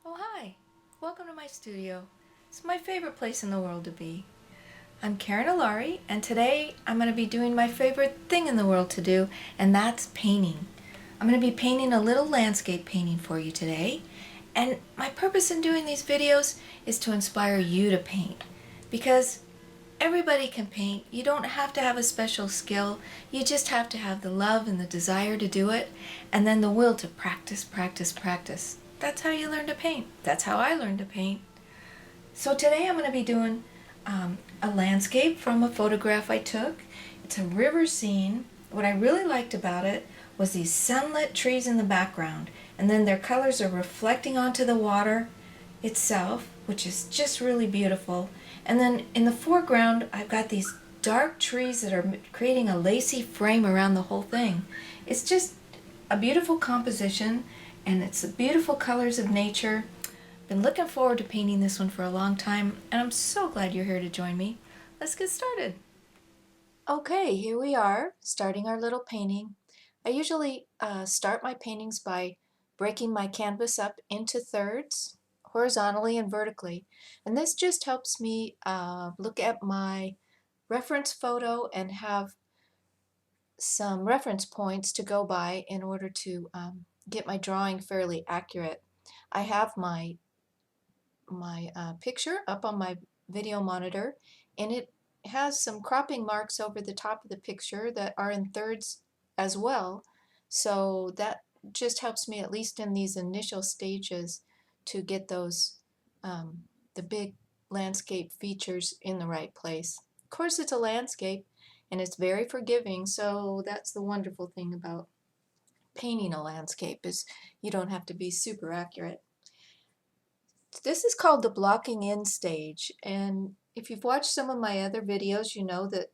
Oh hi! Welcome to my studio. It's my favorite place in the world to be. I'm Karen Alari, and today I'm going to be doing my favorite thing in the world to do, and that's painting. I'm going to be painting a little landscape painting for you today, and my purpose in doing these videos is to inspire you to paint. Because everybody can paint. You don't have to have a special skill. You just have to have the love and the desire to do it, and then the will to practice, practice, practice. That's how you learn to paint. That's how I learned to paint. So today I'm going to be doing a landscape from a photograph I took. It's a river scene. What I really liked about it was these sunlit trees in the background, and then their colors are reflecting onto the water itself, which is just really beautiful. And then in the foreground, I've got these dark trees that are creating a lacy frame around the whole thing. It's just a beautiful composition, and it's the beautiful colors of nature. Been looking forward to painting this one for a long time, and I'm so glad you're here to join me. Let's get started. Okay, here we are, starting our little painting. I usually start my paintings by breaking my canvas up into thirds, horizontally and vertically. And this just helps me look at my reference photo and have some reference points to go by in order to get my drawing fairly accurate. I have my picture up on my video monitor, and it has some cropping marks over the top of the picture that are in thirds as well. So that just helps me, at least in these initial stages, to get those the big landscape features in the right place. Of course, it's a landscape and it's very forgiving, so that's the wonderful thing about painting a landscape, is you don't have to be super accurate. This is called the blocking in stage, and if you've watched some of my other videos, you know that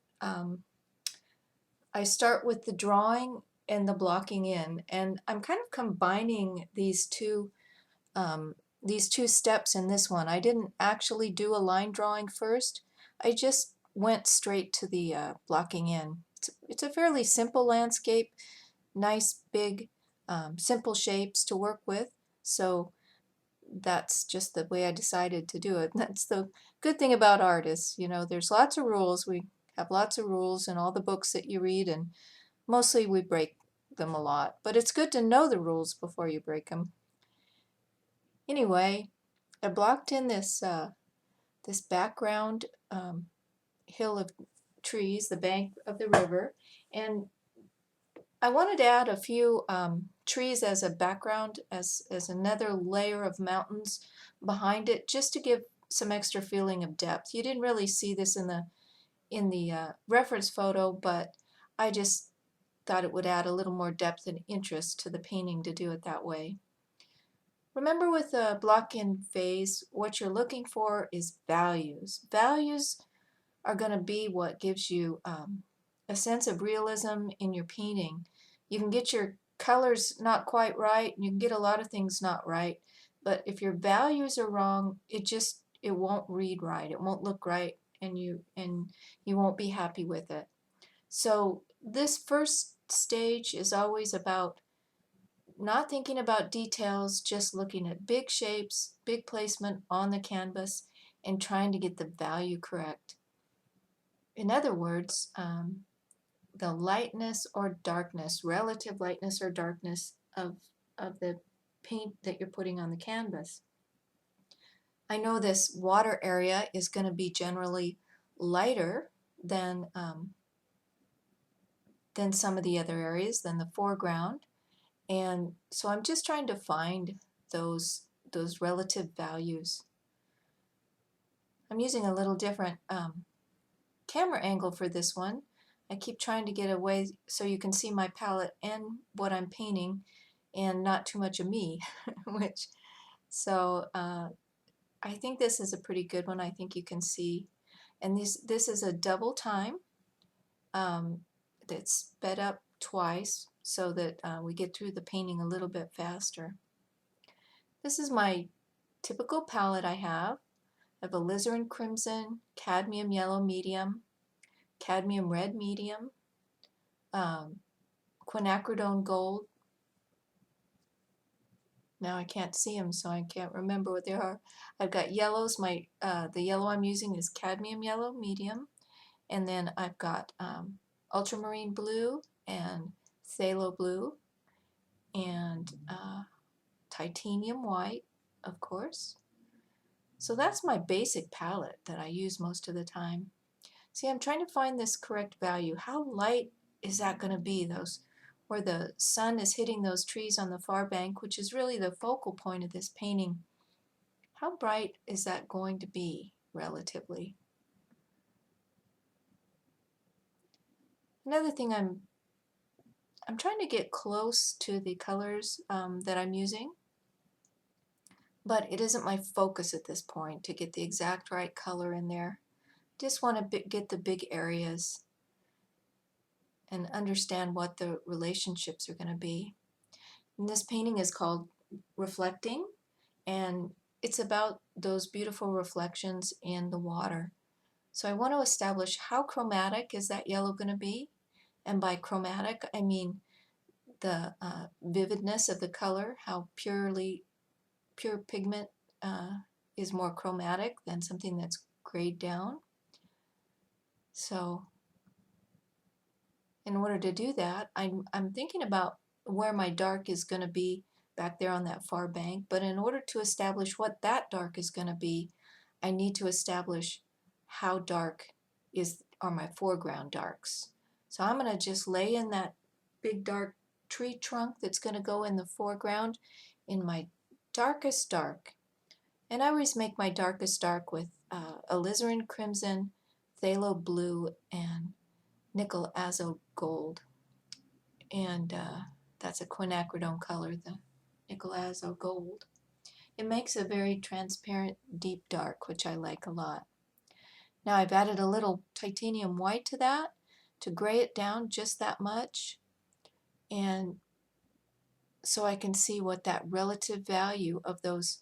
I start with the drawing and the blocking in, and I'm kind of combining these two steps in this one. I didn't actually do a line drawing first. I just went straight to the blocking in. It's a fairly simple landscape, nice big simple shapes to work with, so that's just the way I decided to do it. That's the good thing about artists. You know, there's lots of rules. We have lots of rules in all the books that you read, and mostly we break them a lot. But it's good to know the rules before you break them. Anyway, I blocked in this background hill of trees, the bank of the river, and I wanted to add a few trees as a background, as another layer of mountains behind it, just to give some extra feeling of depth. You didn't really see this in the reference photo, but I just thought it would add a little more depth and interest to the painting to do it that way. Remember, with a block-in phase, what you're looking for is values. Values are going to be what gives you a sense of realism in your painting. You can get your colors not quite right, and you can get a lot of things not right, but if your values are wrong, it won't read right, it won't look right, and you won't be happy with it. So this first stage is always about not thinking about details, just looking at big shapes, big placement on the canvas, and trying to get the value correct. In other words, the lightness or darkness, relative lightness or darkness of the paint that you're putting on the canvas. I know this water area is going to be generally lighter than some of the other areas, than the foreground, and so I'm just trying to find those relative values. I'm using a little different camera angle for this one. I keep trying to get away so you can see my palette and what I'm painting and not too much of me. I think this is a pretty good one. I think you can see. And this is a double time that's sped up twice so that we get through the painting a little bit faster. This is my typical palette I have. I have Alizarin Crimson, Cadmium Yellow Medium, Cadmium Red Medium, Quinacridone Gold, Now I can't see them, so I can't remember what they are. I've got yellows. The yellow I'm using is cadmium yellow, medium. And then I've got ultramarine blue and phthalo blue and titanium white, of course. So that's my basic palette that I use most of the time. See, I'm trying to find this correct value. How light is that going to be? Those where the sun is hitting those trees on the far bank, which is really the focal point of this painting. How bright is that going to be relatively? Another thing I'm trying to get close to the colors that I'm using, but it isn't my focus at this point to get the exact right color in there. Just want to get the big areas and understand what the relationships are going to be. And this painting is called Reflecting, and it's about those beautiful reflections in the water. So I want to establish how chromatic is that yellow going to be, and by chromatic I mean the vividness of the color, how pure pigment is more chromatic than something that's grayed down. So in order to do that, I'm thinking about where my dark is going to be back there on that far bank, but in order to establish what that dark is going to be, I need to establish how dark are my foreground darks. So I'm going to just lay in that big dark tree trunk that's going to go in the foreground in my darkest dark. And I always make my darkest dark with Alizarin Crimson, Phthalo Blue, and nickel azo gold, and that's a quinacridone color, the nickel azo gold. It makes a very transparent deep dark, which I like a lot. Now I've added a little titanium white to that to gray it down just that much, and so I can see what that relative value of those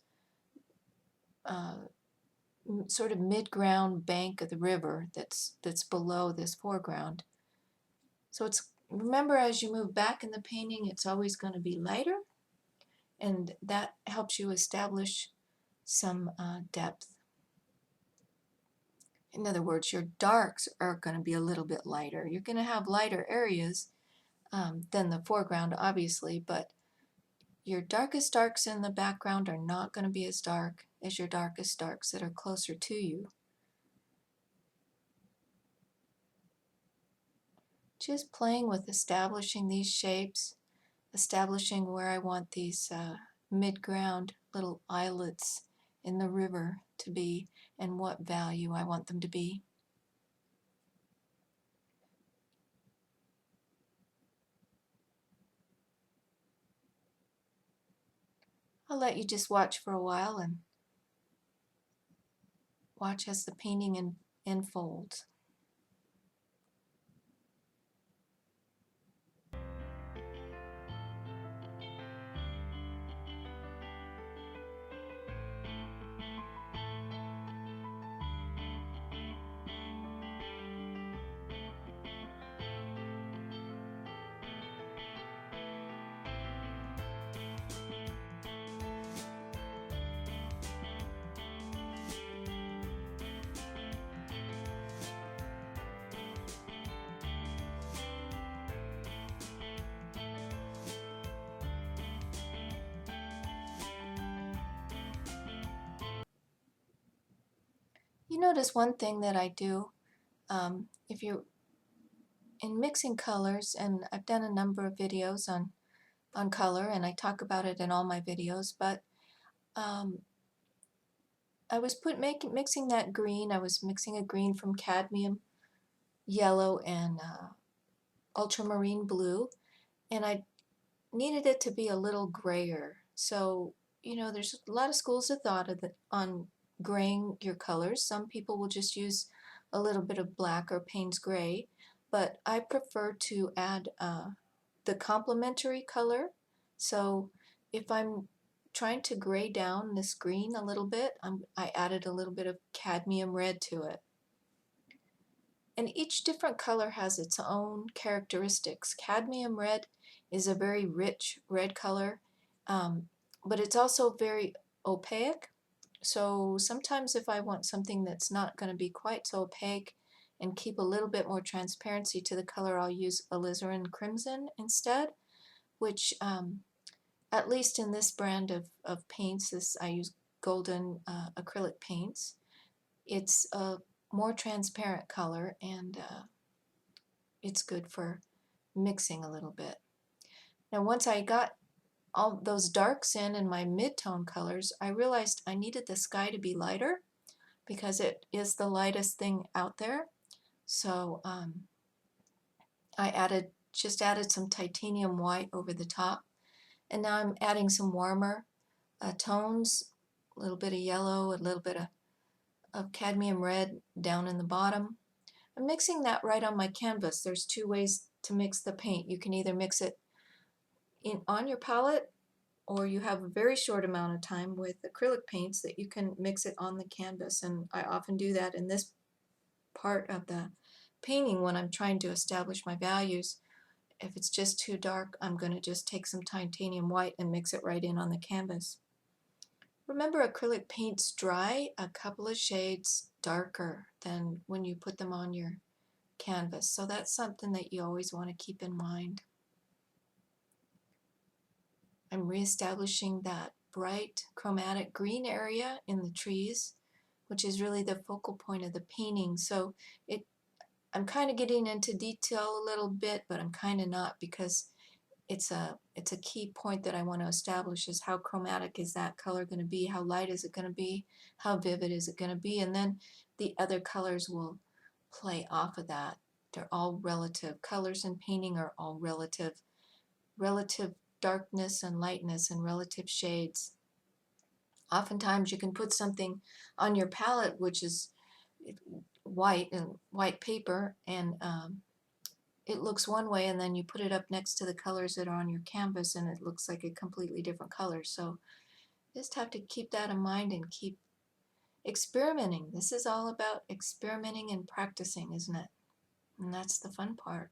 sort of mid-ground bank of the river that's below this foreground. So remember, as you move back in the painting, it's always going to be lighter, and that helps you establish some depth. In other words, your darks are going to be a little bit lighter. You're going to have lighter areas than the foreground, obviously, but your darkest darks in the background are not going to be as dark as your darkest darks that are closer to you. Just playing with establishing these shapes, establishing where I want these mid-ground little islets in the river to be and what value I want them to be. I'll let you just watch for a while and watch as the painting unfolds. You notice one thing that I do, if you're in mixing colors, and I've done a number of videos on color, and I talk about it in all my videos, but I was mixing that green. I was mixing a green from cadmium yellow and ultramarine blue, and I needed it to be a little grayer. So, you know, there's a lot of schools of thought on graying your colors. Some people will just use a little bit of black or Payne's gray, but I prefer to add the complementary color. So if I'm trying to gray down this green a little bit, I added a little bit of cadmium red to it. And each different color has its own characteristics. Cadmium red is a very rich red color. but it's also very opaque. So sometimes if I want something that's not going to be quite so opaque and keep a little bit more transparency to the color, I'll use Alizarin Crimson instead, which at least in this brand of paints, I use golden acrylic paints. It's a more transparent color, and it's good for mixing a little bit. Now once I got all those darks in and my mid-tone colors, I realized I needed the sky to be lighter because it is the lightest thing out there. So I just added some titanium white over the top, and now I'm adding some warmer tones, a little bit of yellow, a little bit of cadmium red down in the bottom. I'm mixing that right on my canvas. There's two ways to mix the paint. You can either mix it on your palette, or you have a very short amount of time with acrylic paints that you can mix it on the canvas, and I often do that in this part of the painting when I'm trying to establish my values. If it's just too dark, I'm going to just take some titanium white and mix it right in on the canvas. Remember, acrylic paints dry a couple of shades darker than when you put them on your canvas, so that's something that you always want to keep in mind. I'm reestablishing that bright chromatic green area in the trees, which is really the focal point of the painting. So I'm kind of getting into detail a little bit, but I'm kind of not, because it's a key point that I want to establish is how chromatic is that color going to be, how light is it going to be, how vivid is it going to be, and then the other colors will play off of that. They're all relative. Colors in painting are all relative. Relative darkness and lightness and relative shades. Oftentimes you can put something on your palette which is white and white paper, and it looks one way, and then you put it up next to the colors that are on your canvas and it looks like a completely different color. So just have to keep that in mind and keep experimenting. This is all about experimenting and practicing, isn't it? And that's the fun part.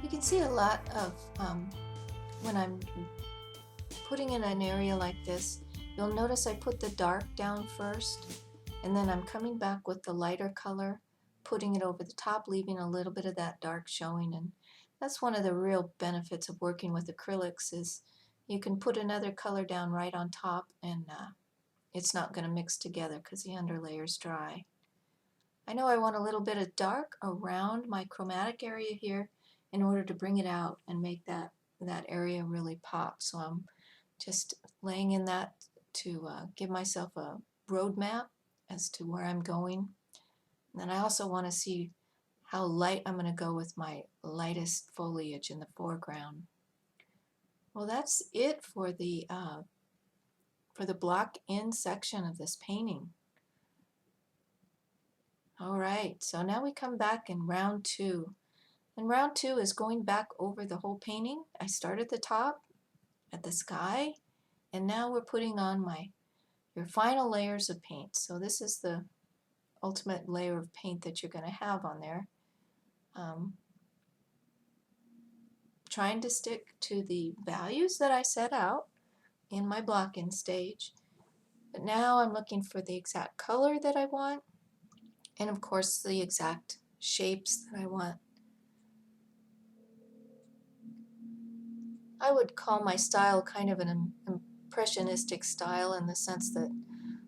You can see a lot of, when I'm putting in an area like this, you'll notice I put the dark down first, and then I'm coming back with the lighter color, putting it over the top, leaving a little bit of that dark showing. And that's one of the real benefits of working with acrylics, is you can put another color down right on top, and it's not going to mix together because the underlayer is dry. I know I want a little bit of dark around my chromatic area here in order to bring it out and make that area really pop. So I'm just laying in that to give myself a roadmap as to where I'm going. And then I also want to see how light I'm going to go with my lightest foliage in the foreground. Well, that's it for the block in section of this painting. All right, so now we come back in round 2. And round 2 is going back over the whole painting. I start at the top, at the sky, and now we're putting on your final layers of paint. So this is the ultimate layer of paint that you're going to have on there. Trying to stick to the values that I set out in my block-in stage. But now I'm looking for the exact color that I want, and of course the exact shapes that I want. I would call my style kind of an impressionistic style in the sense that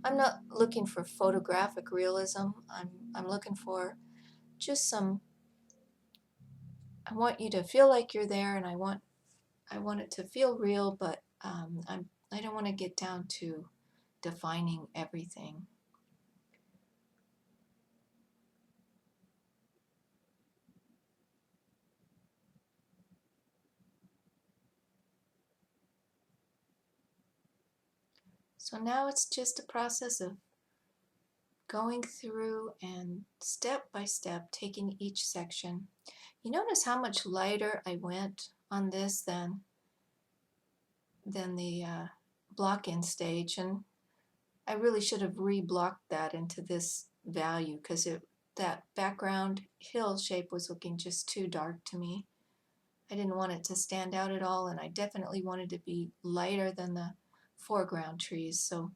I'm not looking for photographic realism. I'm looking for just some, I want you to feel like you're there, and I want it to feel real, but I don't want to get down to defining everything. So now it's just a process of going through and step by step taking each section. You notice how much lighter I went on this than the block-in stage, and I really should have re-blocked that into this value because that background hill shape was looking just too dark to me. I didn't want it to stand out at all, and I definitely wanted to be lighter than the foreground trees, so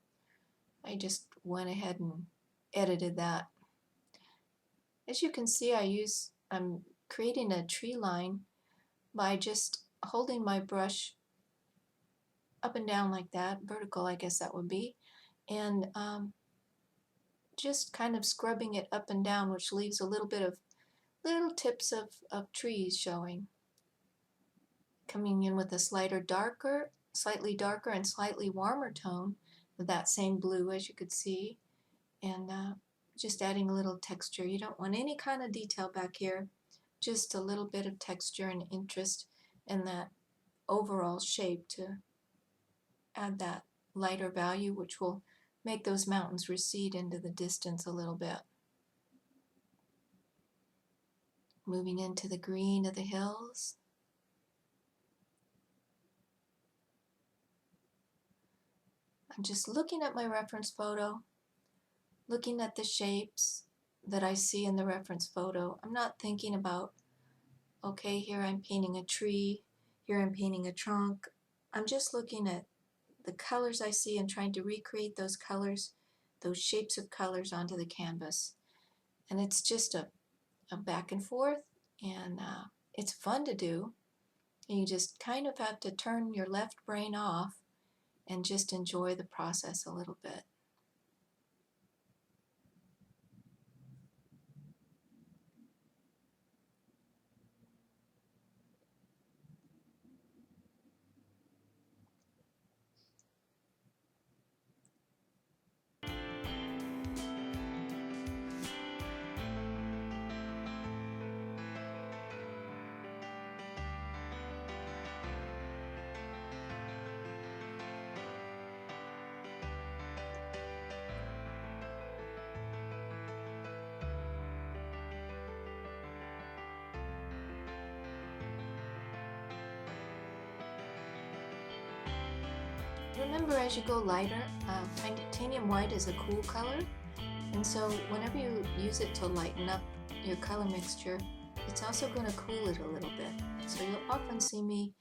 I just went ahead and edited that. As you can see, I'm creating a tree line by just holding my brush up and down like that, vertical I guess that would be, and just kind of scrubbing it up and down, which leaves a little bit of little tips of trees showing. Coming in with a slightly darker and slightly warmer tone of that same blue, as you could see, and just adding a little texture. You don't want any kind of detail back here, just a little bit of texture and interest in that overall shape to add that lighter value, which will make those mountains recede into the distance a little bit. Moving into the green of the hills. I'm just looking at my reference photo, looking at the shapes that I see in the reference photo. I'm not thinking about, okay, here I'm painting a tree, here I'm painting a trunk. I'm just looking at the colors I see and trying to recreate those colors, those shapes of colors onto the canvas. And it's just a back and forth, and it's fun to do. And you just kind of have to turn your left brain off and just enjoy the process a little bit. Remember, as you go lighter, titanium white is a cool color, and so whenever you use it to lighten up your color mixture, it's also going to cool it a little bit. So you'll often see me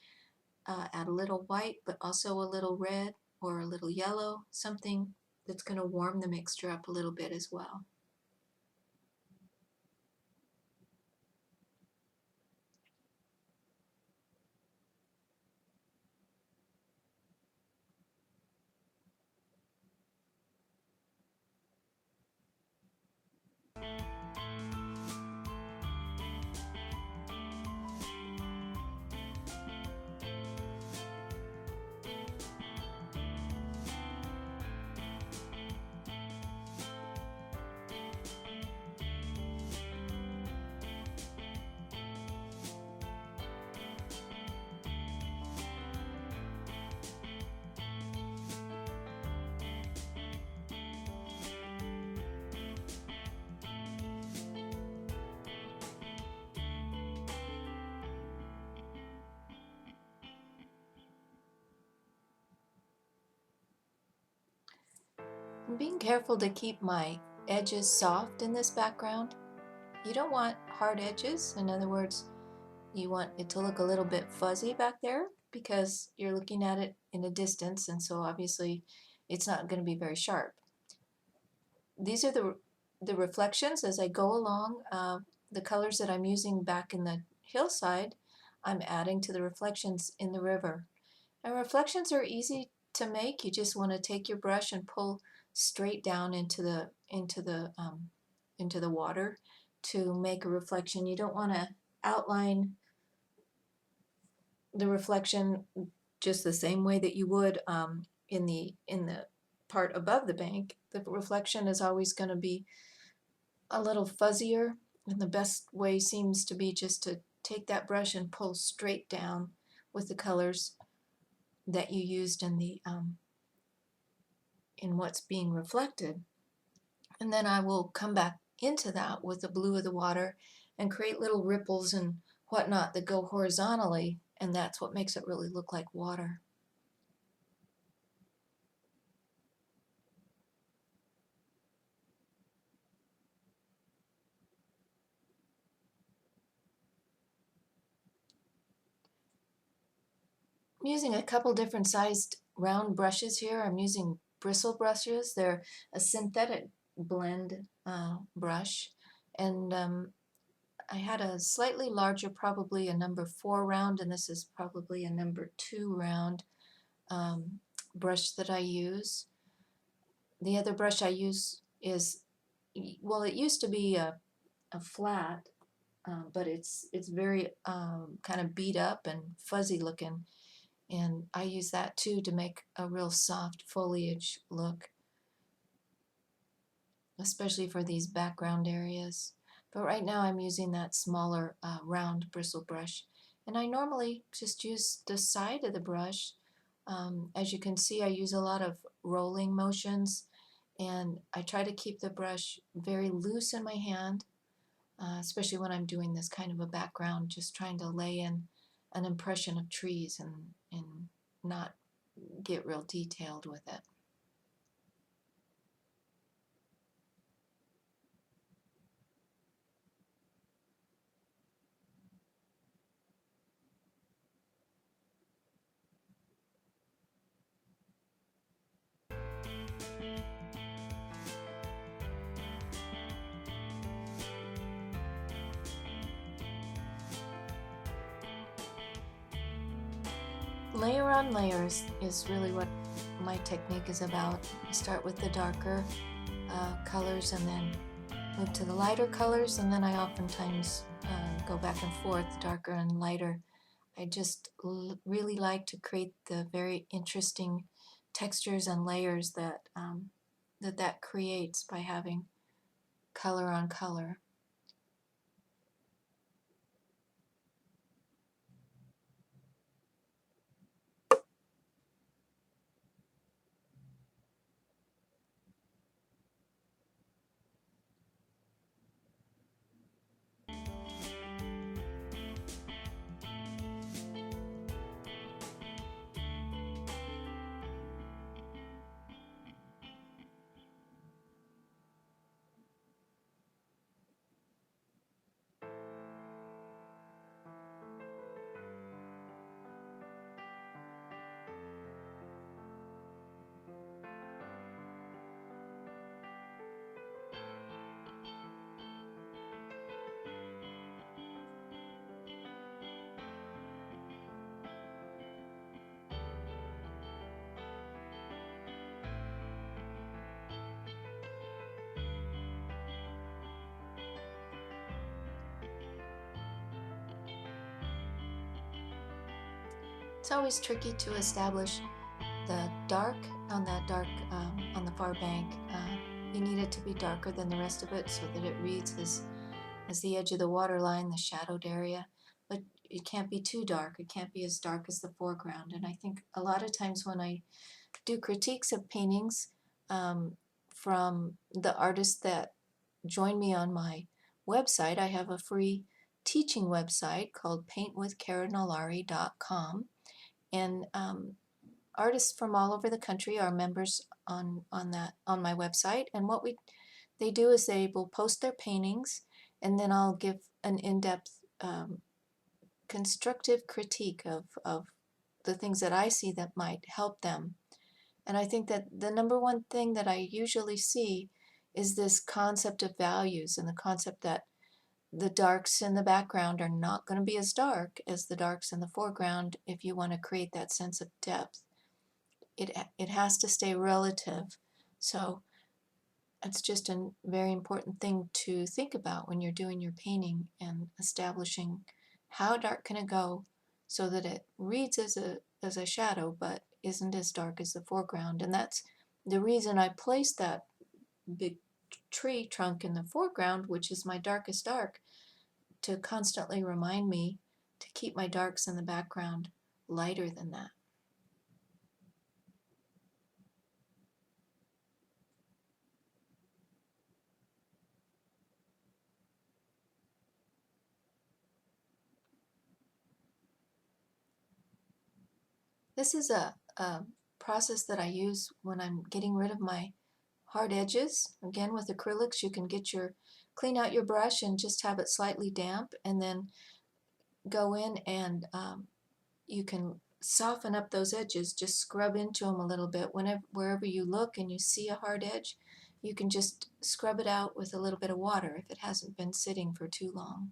add a little white, but also a little red or a little yellow, something that's going to warm the mixture up a little bit as well. I'm being careful to keep my edges soft in this background. You don't want hard edges. In other words, you want it to look a little bit fuzzy back there because you're looking at it in a distance, and so obviously it's not going to be very sharp. These are the reflections as I go along. The colors that I'm using back in the hillside, I'm adding to the reflections in the river. And reflections are easy to make. You just want to take your brush and pull straight down into the water to make a reflection. You don't want to outline the reflection just the same way that you would in the part above the bank. The reflection is always going to be a little fuzzier, and the best way seems to be just to take that brush and pull straight down with the colors that you used in what's being reflected. And then I will come back into that with the blue of the water and create little ripples and whatnot that go horizontally, and that's what makes it really look like water. I'm using a couple different sized round brushes here. I'm using bristle brushes. They're a synthetic blend brush, and I had a slightly larger, probably a number 4 round, and this is probably a number 2 round brush that I use. The other brush I use is, well, it used to be a flat, but it's very kind of beat up and fuzzy looking, and I use that too to make a real soft foliage look, especially for these background areas. But right now I'm using that smaller round bristle brush, and I normally just use the side of the brush. As you can see, I use a lot of rolling motions, and I try to keep the brush very loose in my hand, especially when I'm doing this kind of a background, just trying to lay in an impression of trees and not get real detailed with it. Layer on layers is really what my technique is about. I start with the darker colors and then move to the lighter colors, and then I oftentimes go back and forth, darker and lighter. I just really like to create the very interesting textures and layers that that creates by having color on color. It's always tricky to establish the dark on on the far bank. You need it to be darker than the rest of it so that it reads as the edge of the water line, the shadowed area. But it can't be too dark. It can't be as dark as the foreground. And I think a lot of times when I do critiques of paintings from the artists that join me on my website, I have a free teaching website called paintwithkarenalari.com. And artists from all over the country are members on my website, and what they do is they will post their paintings, and then I'll give an in-depth constructive critique of the things that I see that might help them. And I think that the number one thing that I usually see is this concept of values, and the concept that the darks in the background are not going to be as dark as the darks in the foreground if you want to create that sense of depth. It has to stay relative. So it's just a very important thing to think about when you're doing your painting and establishing how dark can it go so that it reads as a shadow but isn't as dark as the foreground. And that's the reason I placed that big tree trunk in the foreground, which is my darkest dark, to constantly remind me to keep my darks in the background lighter than that. This is a process that I use when I'm getting rid of my hard edges. Again, with acrylics, you can clean out your brush and just have it slightly damp, and then go in and you can soften up those edges. Just scrub into them a little bit. Wherever you look and you see a hard edge, you can just scrub it out with a little bit of water if it hasn't been sitting for too long.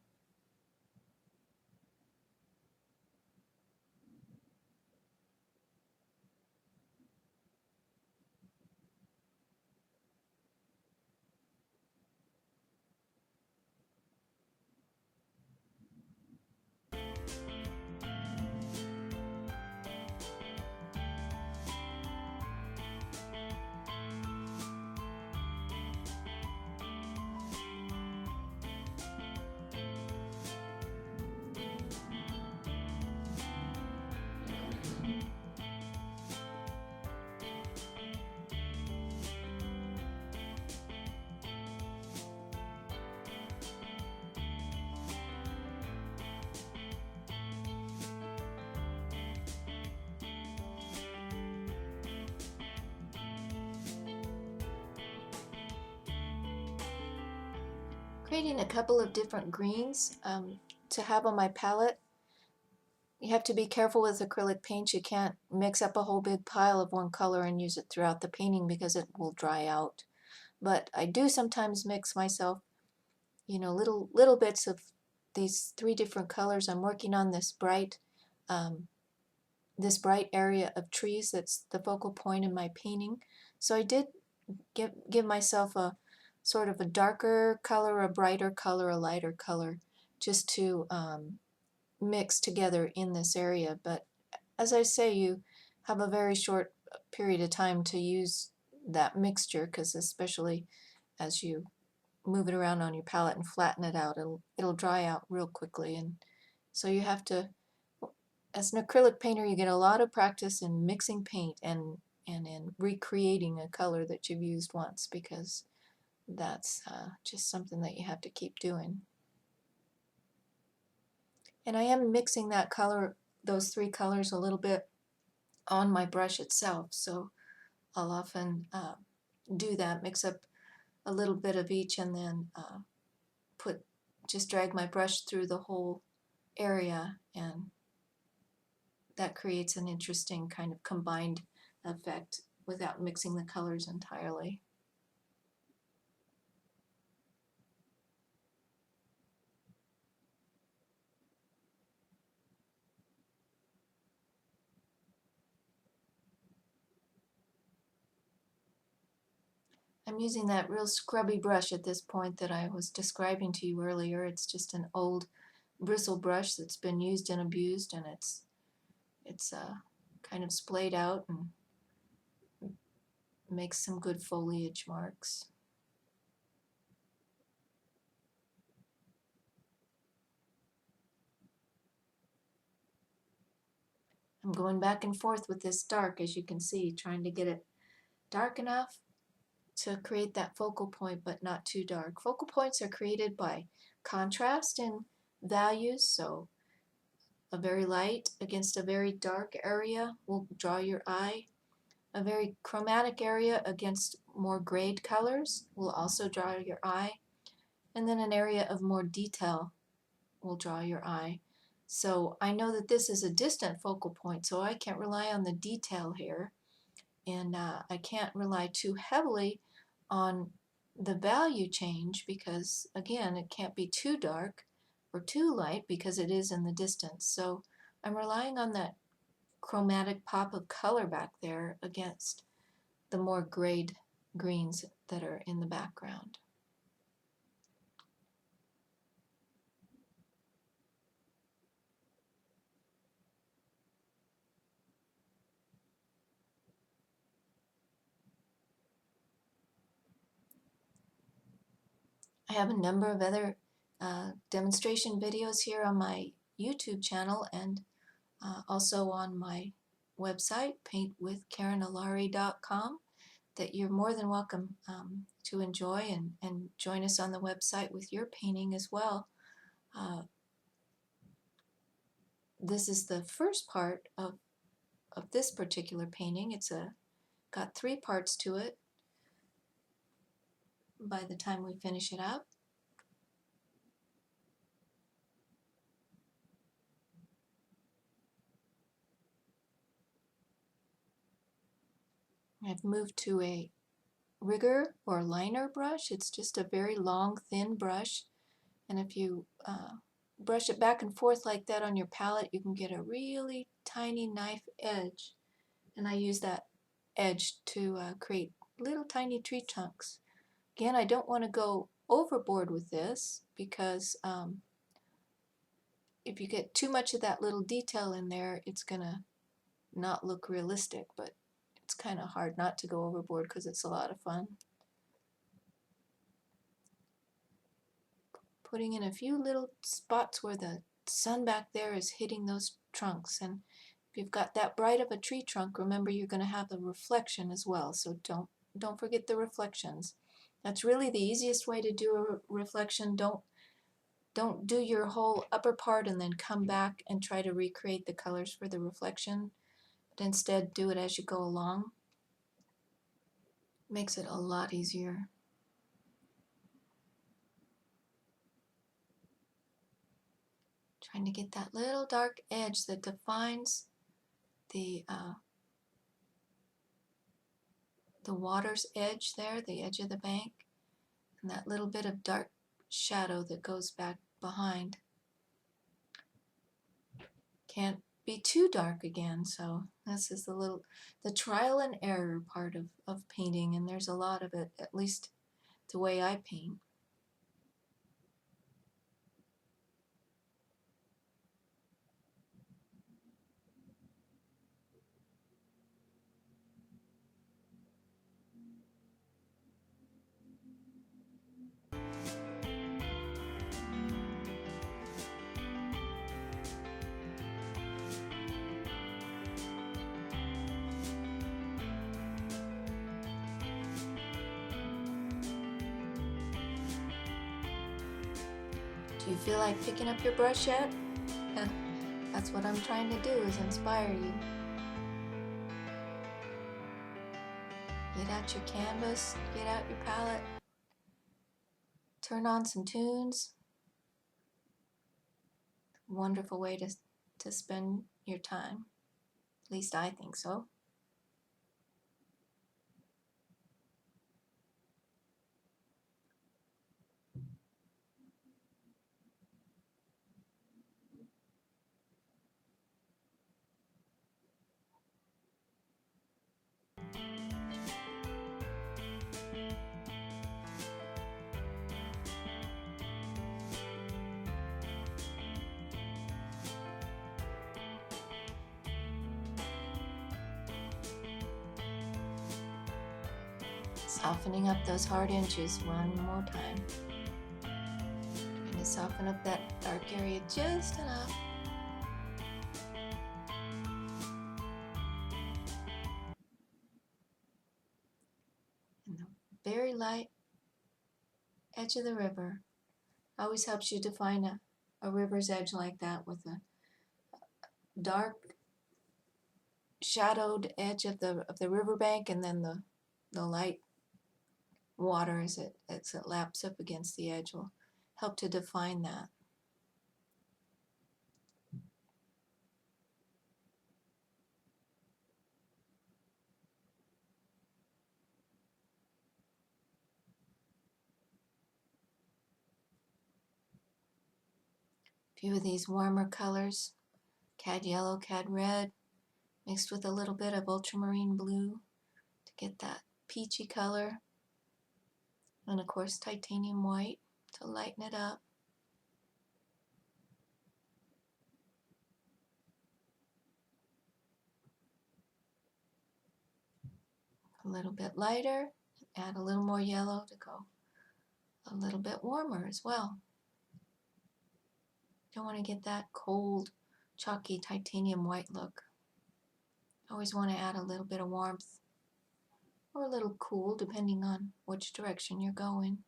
Creating a couple of different greens to have on my palette. You have to be careful with acrylic paint. You can't mix up a whole big pile of one color and use it throughout the painting because it will dry out. But I do sometimes mix myself, little bits of these three different colors. I'm working on this bright area of trees that's the focal point in my painting. So I did give myself a sort of a darker color, a brighter color, a lighter color, just to mix together in this area. But as I say, you have a very short period of time to use that mixture, because especially as you move it around on your palette and flatten it out, it'll dry out real quickly. And so you have to, as an acrylic painter, you get a lot of practice in mixing paint and in recreating a color that you've used once, because that's just something that you have to keep doing. And I am mixing that color, those three colors, a little bit on my brush itself, so I'll often do that, mix up a little bit of each, and then just drag my brush through the whole area, and that creates an interesting kind of combined effect without mixing the colors entirely. I'm using that real scrubby brush at this point that I was describing to you earlier. It's just an old bristle brush that's been used and abused, and it's kind of splayed out and makes some good foliage marks. I'm going back and forth with this dark, as you can see, trying to get it dark enough to create that focal point, but not too dark. Focal points are created by contrast and values, so A very light against a very dark area will draw your eye. A very chromatic area against more grayed colors will also draw your eye. And then an area of more detail will draw your eye. So I know that this is a distant focal point, so I can't rely on the detail here. And I can't rely too heavily on the value change because, again, it can't be too dark or too light because it is in the distance. So I'm relying on that chromatic pop of color back there against the more grayed greens that are in the background. I have a number of other demonstration videos here on my YouTube channel and also on my website, paintwithkarenalari.com, that you're more than welcome to enjoy and join us on the website with your painting as well. This is the first part of this particular painting. It's got 3 parts to it by the time we finish it up. I've moved to a rigger or liner brush. It's just a very long, thin brush, and if you brush it back and forth like that on your palette, you can get a really tiny knife edge, and I use that edge to create little tiny tree trunks. Again, I don't want to go overboard with this because if you get too much of that little detail in there, it's gonna not look realistic, but it's kind of hard not to go overboard because it's a lot of fun. Putting in a few little spots where the sun back there is hitting those trunks, and if you've got that bright of a tree trunk, remember you're going to have the reflection as well, so don't forget the reflections. That's really the easiest way to do a reflection. Don't do your whole upper part and then come back and try to recreate the colors for the reflection, but instead do it as you go along. Makes it a lot easier. Trying to get that little dark edge that defines the water's edge there, the edge of the bank, and that little bit of dark shadow that goes back behind. Can't be too dark again, so this is the trial and error part of painting, and there's a lot of it, at least the way I paint. Do you feel like picking up your brush yet? That's what I'm trying to do, is inspire you. Get out your canvas, get out your palette, turn on some tunes. Wonderful way to spend your time. At least I think so. Softening up those hard edges one more time. Trying to soften up that dark area just enough. And the very light edge of the river always helps you define a river's edge like that with dark shadowed edge of the riverbank, and then the light water as it laps up against the edge will help to define that. A few of these warmer colors, cad yellow, cad red, mixed with a little bit of ultramarine blue to get that peachy color, and of course titanium white to lighten it up. A little bit lighter, add a little more yellow to go a little bit warmer as well. Don't want to get that cold, chalky titanium white look. Always want to add a little bit of warmth or a little cool depending on which direction you're going.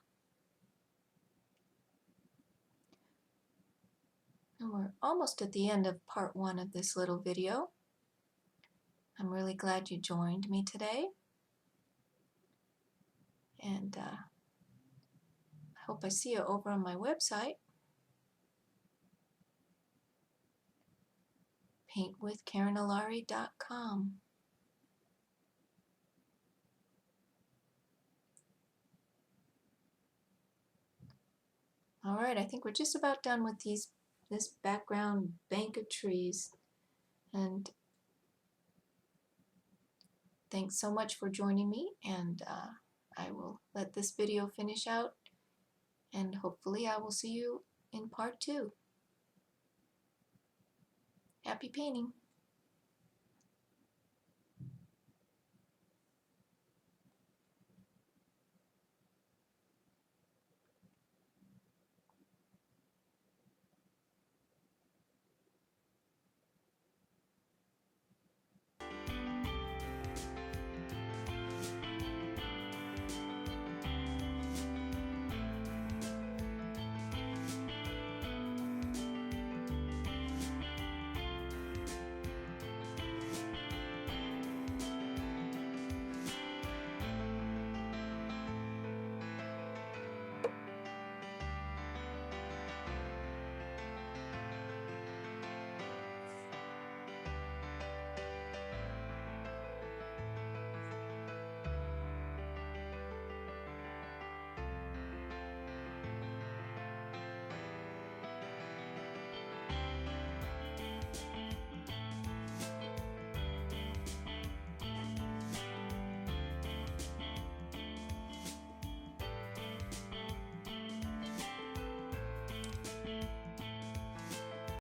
And we're almost at the end of part 1 of this little video. I'm really glad you joined me today. And I hope I see you over on my website, paintwithkarenalari.com. All right, I think we're just about done with this background bank of trees. And thanks so much for joining me, and I will let this video finish out, and hopefully I will see you in part 2. Happy painting!